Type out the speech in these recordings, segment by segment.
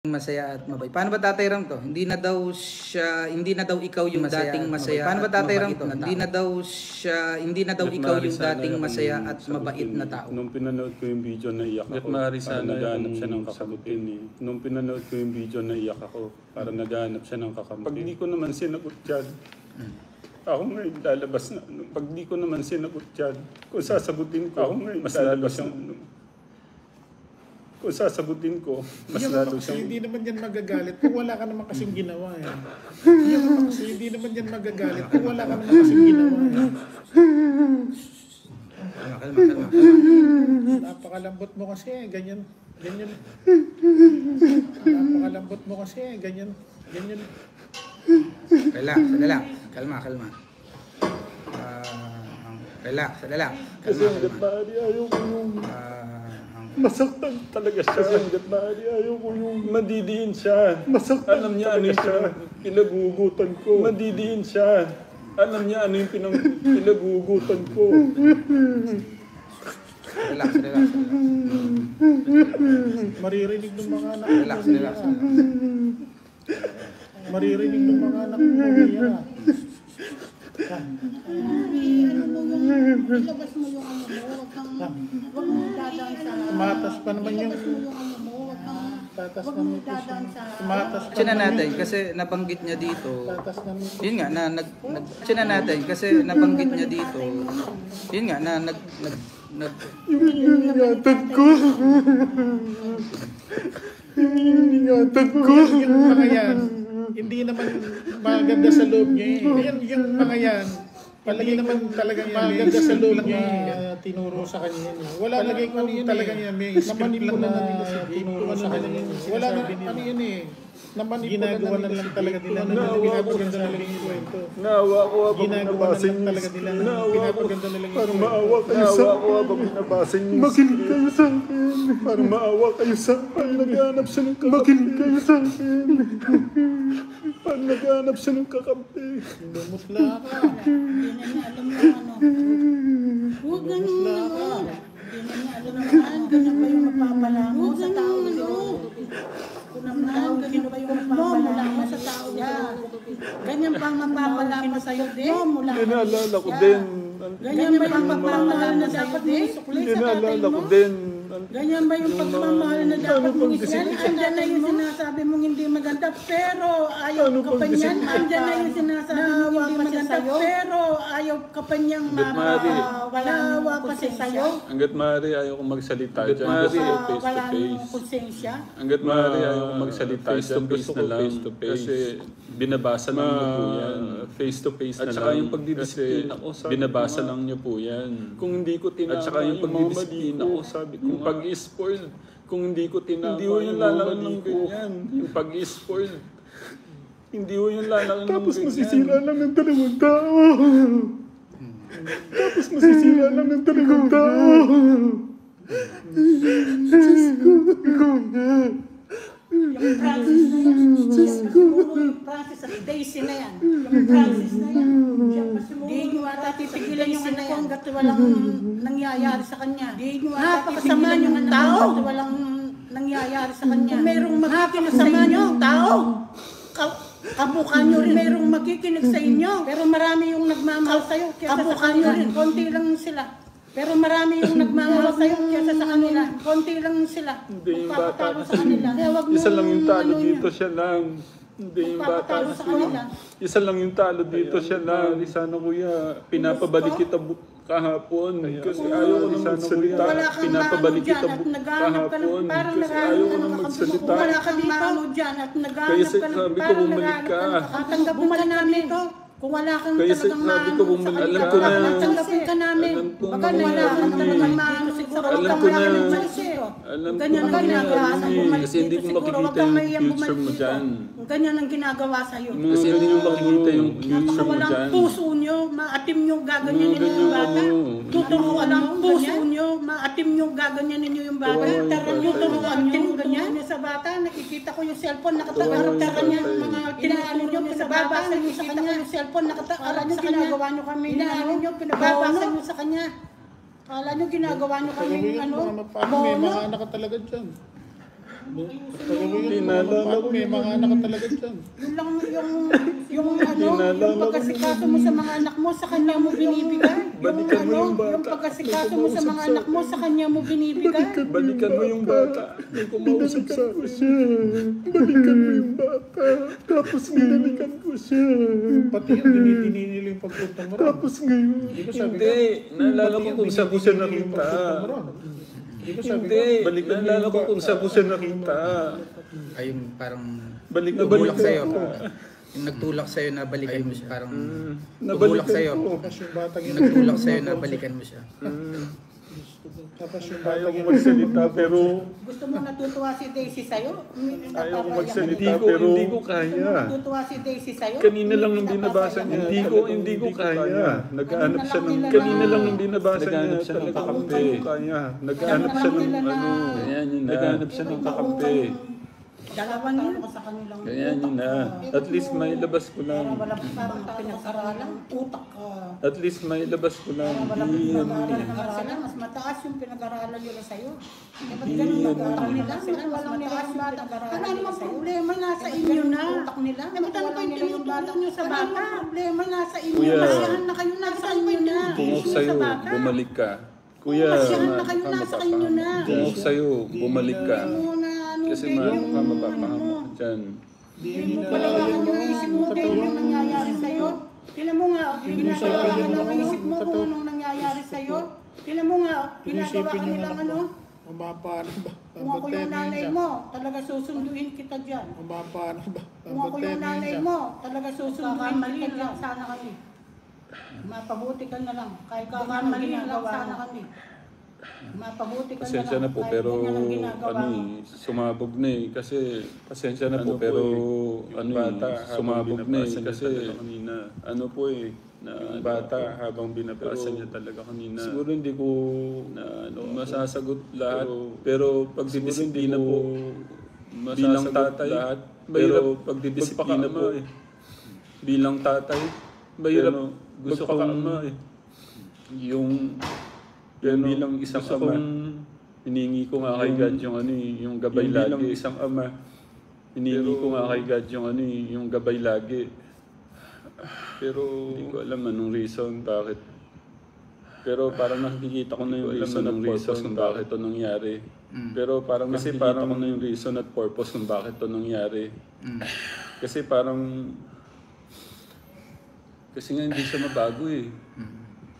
masaya at mabait. Paano ba Tatay Ram to? Hindi na daw ikaw yung dating masaya. Paano ba Tatay Ram to? Hindi na daw ikaw yung dating masaya at mabait na tao. Nung pinanood ko yung video, naiyak ako. Para naghahanap siya ng kakamutin eh. Nung pinanood ko yung video, naiyak ako. Para naghahanap siya ng kakamutin. Pag di ko naman sinagot dyan, ako ngayon lalabas na. Pag di ko naman sinagot dyan, kung sasagutin ko, ako ngayon mas lalabas yung kung sasagutin ko, mas lalo siyang... Hindi naman yan magagalit kung wala ka naman kasing ginawa eh. Hindi naman yan magagalit kung wala ka naman kasing ginawa eh. Kalma. Napakalambot mo kasi, ganyan. Napakalambot mo kasi, ganyan. Relax, sandali. Kalma. Relax, sandali. Kasi hanggat maaari ayaw ko yung... masaktan talaga siya. Kasi hanggat maaari ayaw ko yung madidiin siya. Masaktan. Alam niya ano yung pinagugutan ko. Madidiin siya. Alam niya ano yung pinagugutan ko. Relax. Maririnig ng mga anak. Relax. Maririnig ng mga anak mo. Ilabas mo yung ano mo, huwag mong dadaan sa... Tumatas pa naman yung... Ilabas mo yung ano mo, huwag mong dadaan sa... Tumatas pa Tsina natin kasi nabanggit niya dito. Tatas na nito. Yun nga na tsina natin kasi nabanggit niya dito. Yun nga na Yung ingatan ko. Yung mga yan, hindi naman maganda sa loob niya eh. Yung mga yan, palagi naman talagang maganda sa loob niya eh. Tinuro sa kanya yan. Wala lagi ko talagang yan. May script lang na tinuro sa kanya yan. Wala na ano yan eh. Ginagawa na lang talaga nila. Pinapaganda na lang yung kwento. Naawa ko habang Ginagawa na lang talaga nila. Pinapaganda na lang yung kwento. Maawa kayo sa akin. Habang binabasa niyo. Makinig kayo sa akin. Para maawa kayo sa akin. Naghanap siya ng kakampi. Makinig kayo sa akin. Para naghanap siya ng kakampi. Lumutla ka. Hindi na niya alam yung ano. Huwag ganun ano. Hindi na niya alam yung ano. Ganyan ba yung mapapala mo sa tao ito? Ganyan ba yung mapapala mo sa tao ito? Ganyan bang mapapala mo sa'yo din? Inaalala ko din. Ganyan ba yung pagmamahal na dapat mong sukli sa tatay Inaalala ko mo? din. Ganyan ba yung pagmamahal na dapat mong isyan? Andyan na yung sinasabi mong hindi maganda, pero ayaw ka pa niyan. Andyan na yung sinasabi mong hindi maganda, pero ayaw ka pa niyang wala pa siya sa'yo. Hanggat maaari ayaw kong magsalita dyan. Wala nang konsensya. Hanggat maaari ayaw kong magsalita dyan. Gusto ko face to face. Kasi binabasa lang niyo po yan. Face to face na lang. At saka yung pagdidisiplina ko, binabasa lang niyo po yan. Kung hindi ko tinama at saka yung pagdidisiplina ko, sabi ko yung pag-i-spoil. Kung hindi ko tinama hindi yung lalakan ng ganyan. Yung pag-i-spoil. Hindi ko yung lalakan ng ganyan. Tapos masisira lang ng dalawang tao. Ikaw na. Yung Francis na yan. Yung Francis at Daisy na yan. Yung Francis na yan. Di nyo ata titigilan yung anak ko hanggat walang nangyayari sa kanya. Napakasama yung tao hanggat walang nangyayari sa kanya. Kung merong makikinig sa inyo, tao, kabukan nyo rin. Merong makikinig sa inyo. Pero marami yung nagmamahal sa'yo. Kabukan nyo rin. Konti lang sila. Pero marami yung nagmamahal sa'yo kesa sa kanila. Konti lang sila. Hindi yung bata Papatalo sa kanila. Kaya wag mo isa lang yung talo ano dito, siya lang. Hindi yung bata Papatalo sa kanila. isa lang yung talo dito, siya lang. Sana kuya, pinapabalik kita kahapon. Kasi ayaw ko nang magsalita. Pinapabalik kita kahapon. Kasi ayaw ko nang magsalita. Wala ka dito dyan at naghahanap Kaya ka ng sabi ko bumalik ka. Tatanggapin ka namin. Kung wala kang Kaya talagang sabi ko maano sa bumalik kanila, ka. Alam ko na. tanggapin ka namin. Alam ko Baka na. wala kang talagang maano siguro. Alam ko na. Alam ko ganyan ang ginagawa sa bumalik Kasi hindi ko dito. Siguro makikita wag kang yung mahiyang future bumalik mo dito. dyan. Ganyan ang ginagawa sa'yo. Kasi hindi nyo makikita yung future mo Walang dyan. puso nyo, maatim nyo, gaganyan ninyo yung bata. Tuturuan ang puso nyo, maatim nyo, gaganyan ninyo yung bata. Tuturuan nyo, ganyan nyo sa bata. Nakikita ko yung cellphone, nakatakarap niya. Mga tinaano nyo, pinababasa nyo sa kanya. Yung cellphone, nakatakarap nyo, ginagawa nyo kami. Inaano nyo, pinababasa nyo sa kanya. Kala nyo ginagawa nyo kami ano? May mga anak ka talaga dyan. Pinalala ko may mga anak ka talaga dyan. Yun lang yung pagkasikaso mo sa mga anak mo, sa kanya mo binibigay. Balikan mo yung bata. Yung pagkasikaso mo sa mga anak mo, sa kanya mo binibigay. Balikan mo yung bata. May kumausap ko siya. Balikan mo yung bata. Tapos binalikan ko siya. Pati yung dinitini nila yung pagpunta mo ron. Tapos ngayon. Hindi. Naalala ko kung saan ko siya nakita. Hindi. Naalala ko kung saan ko siya nakita. Ay, yung parang Balik na tumulak balik sa'yo. ako. Yung nagtulak sa'yo na balikan mo siya. Parang Nabalikan tumulak sa'yo. ko. Tapos yung batang Yung nagtulak sa'yo na balikan mo siya. Tapos yung Ayaw batang ko magsalita pero Gusto mo natutuwa si Daisy sa'yo? ayaw ko magsalita pero hindi ko kaya. Natutuwa si Daisy sa'yo? Kanina lang nung binabasa niya. Hindi ko kaya. Naghahanap siya ng kanina lang nung binabasa niya. Naghahanap siya ng kakampi. Kaya. Naghahanap siya ng ano. Naghahanap siya ng kakampi. Dalawang yun sa kanilang Kaya yun na. At least may labas ko lang. walang parang pinag-aralan, utak ka. At least may labas ko lang. Walang pinag-aralan, mas mataas yung pinag-aralan nila sa'yo. Ba't ganun mag-aaral nila? Sila walang mataas yung pinag-aralan nila sa'yo. Problema nasa inyo na. Utak nila. Ba't ano pa yung tinutulong nyo sa bata? Problema nasa inyo. Kuya. Masiyahan na kayo nasa inyo na. Kung ako Issue sa'yo, sa bata. bumalik ka. Kuya, Masiyahan na kayo nasa inyo na. kung ako sa'yo, bumalik ka. Muna, ano, Kasi mapapahamak ka dyan. Palawakan yung isip mo kung anong nangyayari sa'yo. Tingnan mo nga, ginagawa ng isip mo kung anong nangyayari sa'yo. Tingnan mo nga, ginagawa ka nilang ano. Mapaano ba? Kung ako yung nanay mo, talaga susunduin kita dyan. Mapaano ba? Kung ako yung nanay mo, talaga susunduin kita dyan. Sana kami. Mapabuti ka na lang. Kahit kakamali lang sana kami. Mapabuti ka na lang. Pasensya na po Kahit pero ganyan ang ginagawa ano mo. sumabog na eh kasi pasensya na po pero ano sumabog na eh kasi ano po eh na bata habang binabasa niya talaga kanina. Siguro hindi ko na masasagot lahat pero pagdidisiplina po bilang tatay lahat pero pagdidisiplina po bilang tatay mahirap gusto ko yung bilang isang ama, hiningi ko nga kay God yung ano yung gabay lagi. Bilang isang ama, hiningi ko nga kay God yung ano yung gabay lagi. Pero hindi ko alam anong reason bakit. Pero parang nakikita ko na yung reason at purpose kung bakit ito nangyari. Pero parang nakikita ko na yung reason at purpose kung bakit ito nangyari. Kasi parang kasi nga hindi siya mabago eh.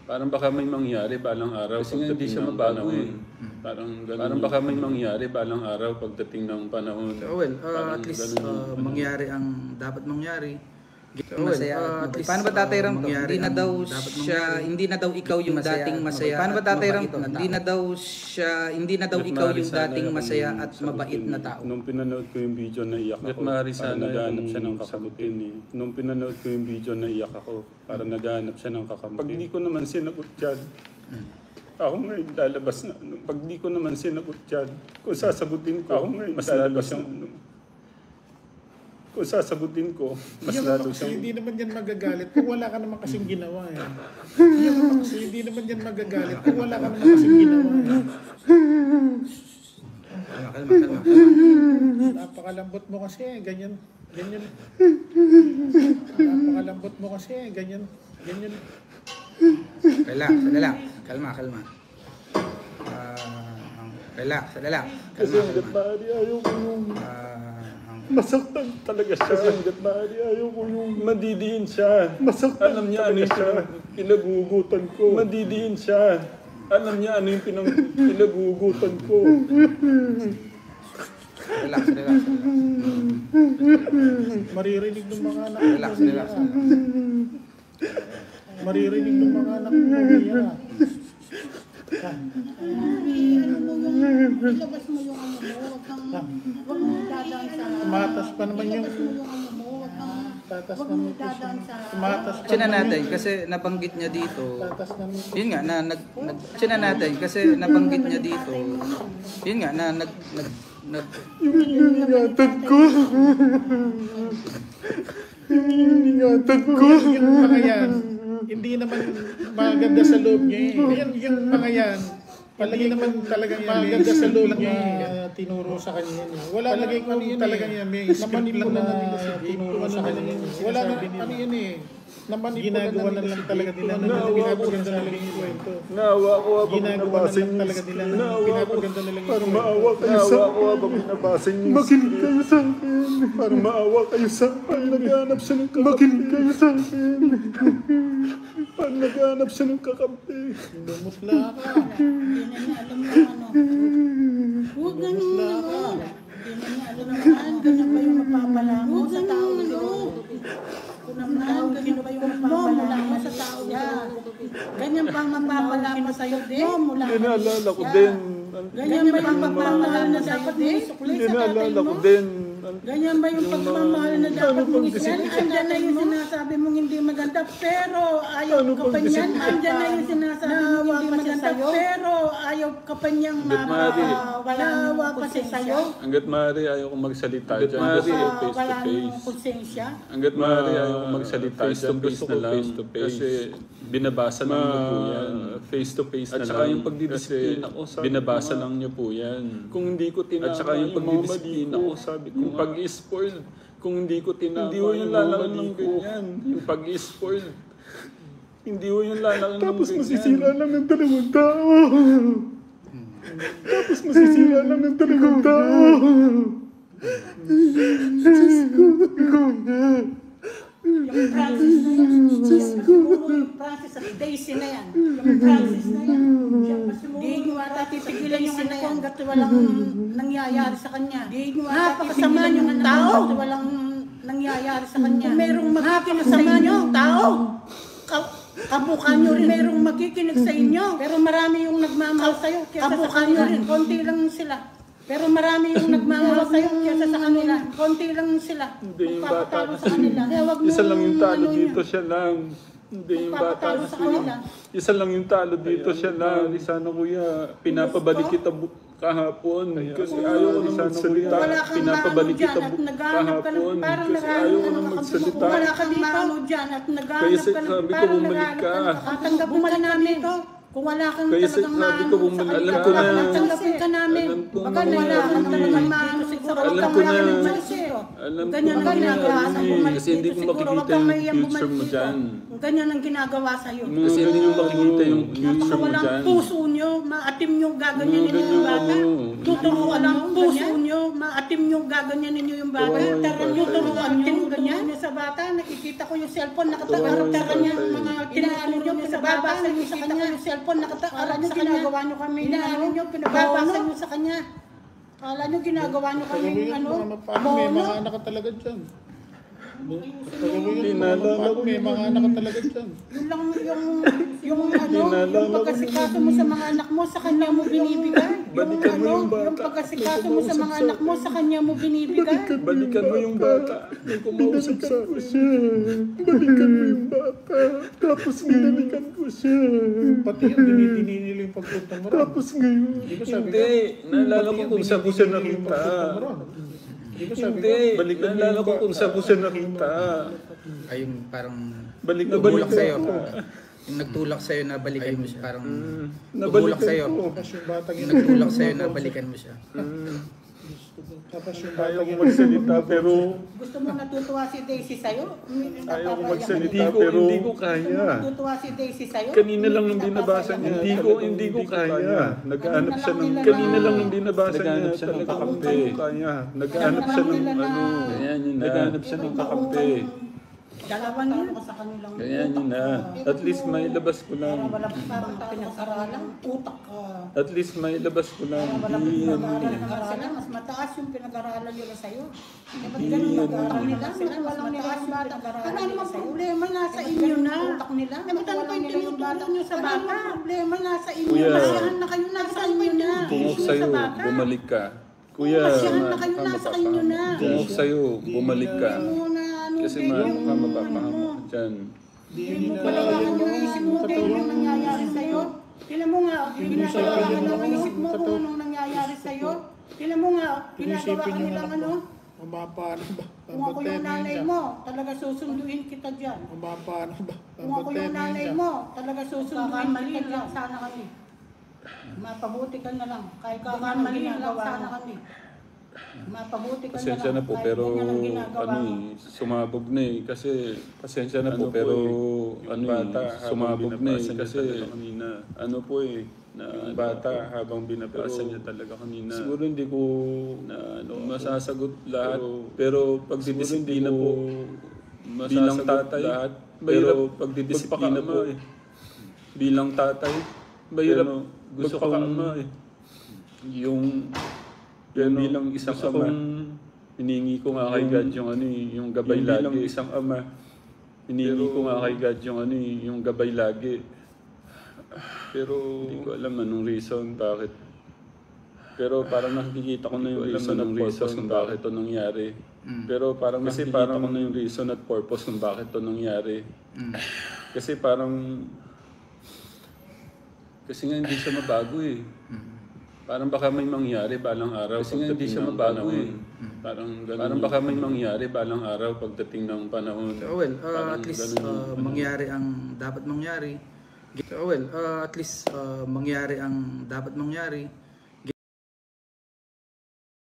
Parang baka may mangyari balang araw kasi hindi siya mabago eh. Parang baka may mangyari balang araw pagdating ng panahon. Well, at least mangyari ang dapat mangyari. Masaya. Paano ba Tatay Ram to? Hindi na daw siya, hindi na daw ikaw yung dating masaya. Paano ba Tatay Ram to? Hindi na daw ikaw yung dating masaya at mabait na tao. Nung pinanood ko yung video, naiyak ako. Para naghahanap siya ng kakamutin eh. Nung pinanood ko yung video, naiyak ako. Para naghahanap siya ng kakamutin. Pag di ko naman sinagot dyan, ako ngayon lalabas na. Pag di ko naman sinagot dyan, kung sasagutin ko, ako ngayon mas lalabas yung kung sasagutin ko, mas lalo siyang... Hindi naman yan magagalit kung wala ka naman kasing ginawa eh. Yan naman kasi hindi naman yan magagalit kung wala ka naman kasing ginawa eh. Kalma. Napakalambot mo kasi, ganyan. Napakalambot mo kasi, ganyan. Relax, sandali. Kalma. Relax, sandali. Kasi hanggat maaari ayaw ko yung... Masaktan talaga siya. Kasi hanggat maaari ayaw ko yung... Madidiin siya. Masaktan alam niya ano yung pinagugutan ko. Madidiin siya. Alam niya ano yung pinagugutan ko. Relax. Maririnig ng mga anak Relax. Maririnig ng mga anak mo. Ilabas mo yung ano mo, huwag mong dadaan sa... Tumatas pa naman yung... Ilabas mo yung ano mo, Tatas huwag na mong dadaan sa... Tumatas pa Tsina natin kasi nabanggit niya dito. Tatas na Yun nga tsina natin kasi nabanggit niya dito. Yun nga Ingatan ko. Ingatan ko. yung mga yan, hindi naman maganda sa loob niya eh. Yung mga yan, Palagi naman talagang yan. Maganda sa loob niya tinuro sa kanya yan. Wala lagi ko talagang yan. May script lang na tinuro sa kanya yan. Wala na ano yan eh. Ginagawa na lang talaga nila. Pinapaganda na lang yung kwento. Naawa ko habang Ginagawa na lang talaga nila. Pinapaganda na lang yung kwento. maawa kayo sa akin. Habang binabasa niyo. Makinig kayo sa akin. Parang maawa kayo sa akin. Naghahanap siya ng kakampi. Makinig kayo sa akin. Parang naghahanap siya ng kakampi. Lumutla ka. Hindi na niya alam yung ano. Huwag ganun na. Hindi na niya alam naman. Ganyan ba yung mapapala mo sa tao ito? Kung naman, ganyan ba yung mapapala mo sa tao ito? Ganyan bang mapapala mo sa'yo din? Inaalala ko din. Ganyan ba yung pagmamahal na dapat mong sukli sa tatay Inaalala ko mo? din. Ganyan ba yung pagmamahal na dapat mong isyan? Andyan na yung sinasabi mong hindi maganda, pero ayaw ka pa niyan. Andyan na yung sinasabi mong hindi maganda, pero ayaw ka pa niyang wala pa siya sa'yo. Hanggat maaari ayaw kong magsalita dyan. Gusto ko face to Wala nang face. konsensya. Hanggat maaari ayaw kong magsalita dyan. Gusto ko face to face. Kasi binabasa lang niyo po yan. Face to face na lang. At saka yung pagdidisiplina ko, binabasa lang niyo po yan. Kung hindi ko tinama, at saka yung pagdidisiplina ko, sabi ko, yung pag-i-spoil, kung hindi ko tinama, hindi ko yung lalaki ng ganyan. Yung pag-i-spoil, hindi ko yung lalaki ng ganyan. Tapos masisira lang ng dalawang tao. Tapos masisira lang ng dalawang tao. Diyos ko, ikaw na. Yung Francis na yan, yung Francis at Daisy na yan. Yung Francis na yan. Di nyo ata titigilan yung anak ko hanggat walang nangyayari sa kanya. Napakasama yung tao hanggat walang nangyayari sa kanya. Kung merong makikinig sa inyo, tao, kabukan nyo rin. Merong makikinig sa inyo. Pero marami yung nagmamahal sa'yo. Kabukan nyo rin. Konti lang sila. Pero marami yung nagmamahal sa'yo kesa sa kanila. Konti lang sila. Hindi yung bata Magpapatalo sa kasi. kanila. Kaya wag mo Isa lang yung talo ano dito, niya. siya lang. Hindi yung bata Magpapatalo sa kasi. kanila. Isa lang yung talo dito, siya lang. Sana kuya, pinapabalik kita kahapon. Kasi ayaw ko nang magsalita. Wala kang Pinapabalik maano kita dyan at naghahanap ka kahapon. ng parang Kasi ayaw ko nang magsalita. Wala kang maano dyan at naghahanap Kaya ka ng sabi ko, parang bumalik ka. Tatanggapin ka namin. Kung wala kang Kaya talagang sabi maano ko, sa bumalik. kanila, Alam ko na. tatanggapin ka namin. Alam ko Baka na. wala kang talagang maano siguro. Alam ko na. Alam Alam ko ganyan na. ang ginagawa sa bumalik Kasi hindi dito. ko Siguro wag makikita kang yung mahiyang future bumalik mo dito. dyan. Ganyan ang ginagawa sa'yo. Kasi hindi nyo makikita yung future mo Napakawalang dyan. puso nyo, maatim nyo, gaganyan ninyo yung bata. Tuturuan ang puso nyo, maatim nyo, gaganyan ninyo yung bata. Tuturuan nyo, ganyan nyo sa bata. Nakikita ko yung cellphone, nakatakarap niya. Mga tinaano nyo, pinababasa nyo sa kanya. Yung cellphone, nakatakarap nyo, ginagawa nyo kami. Inaano nyo, pinababasa nyo sa kanya. Kala nyo, ginagawa nyo kami ano, May mga anak ka talaga dyan. May mga anak ka talaga dyan. Yun lang yung pagkasikaso mo sa mga anak mo, sa kanya mo binibigay. Balikan mo yung bata. Yung pagkasikaso mo sa mga anak mo, sa kanya mo binibigay. Balikan mo yung bata. May kumausap sa ko siya. Balikan mo yung bata. Tapos binalikan ko siya. Pati yung dinitini nila yung pagpunta mo ron. Tapos ngayon. Hindi. Naalala ko kung saan ko siya nakita. Hindi. Naalala ko kung saan ko siya nakita. Ay, yung parang Balik na tumulak balik sa'yo. ako. Yung nagtulak sa'yo na balikan mo siya. Parang Nabalikan tumulak sa'yo. ko. Tapos yung batang Yung nagtulak sa'yo na balikan mo siya. Tapos yung Ayaw batang ko magsalita pero Gusto mo natutuwa si Daisy sa'yo? ayaw ko magsalita pero hindi ko kaya. Natutuwa si Daisy sa'yo? Kanina lang nung binabasa niya. Hindi ko kaya. Naghahanap siya ng kanina lang nung binabasa niya. Naghahanap siya ng kakampi. Kaya. Naghahanap siya ng ano. Naghahanap siya ng kakampi. Dalawa niyo sa kanilang Ganyan yun na. At least may labas ko lang. walang parang pinag-aralan, utak ka. At least may labas ko lang. Walang Hindi yan. pinag-aralan, mas mataas yung pinag-aralan nila sa'yo. Ba't ganun mag-aaral nila? Sila walang mataas yung pinag-aralan nila sa'yo. Ano naman problema nasa inyo na? Utak nila. Ba't ano pa yung tinutulong nyo sa bata? Problema nasa inyo. Kuya. Masiyahan na kayo nasa inyo na. Kung ako Issue sa'yo, sa bata. bumalik ka. Kuya, Masiyahan na kayo nasa inyo na. kung ako sa'yo, bumalik ka. Kasi Yung mapapahamak ka dyan. palawakan yung isip mo kung anong nangyayari sa'yo. Tingnan mo nga, ginagawa ka ng isip mo kung anong nangyayari sa'yo. Tingnan mo nga, ginagawa ka nilang ano. Mapaano ba? Kung ako yung nanay mo, talaga susunduin kita dyan. Mapaano ba? Kung ako yung nanay mo, talaga susunduin kita dyan. Sana kami. Mapabuti ka na lang. Kahit kakamali lang sana kami. Mapabuti ka Pasensya na po, Kahit pero ganyan ang ginagawa mo. sumabog na eh. Kasi, pasensya na po, pero sumabog na eh. Kasi, ano po eh, na bata habang binabasa niya talaga kanina. Siguro hindi ko masasagot lahat, pero pagdidisiplina po, bilang tatay, lahat, pero pagdidisiplina po, bilang tatay, mahirap, gusto kong yung bilang isang ama, hiningi ko nga kay God yung gabay lagi. Bilang isang ama, hiningi ko nga kay God yung gabay lagi. Pero hindi ko alam anong reason bakit. Pero parang nakikita ko na yung reason at purpose kung bakit ito nangyari. Pero parang nakikita ko na yung reason at purpose kung bakit ito nangyari. Kasi parang nga hindi siya mabago eh. Parang baka may mangyari balang araw. Kasi nga hindi siya mabago eh. Parang baka may mangyari balang araw pagdating ng panahon. Well, at least mangyari ang dapat mangyari. Well, at least mangyari ang dapat mangyari.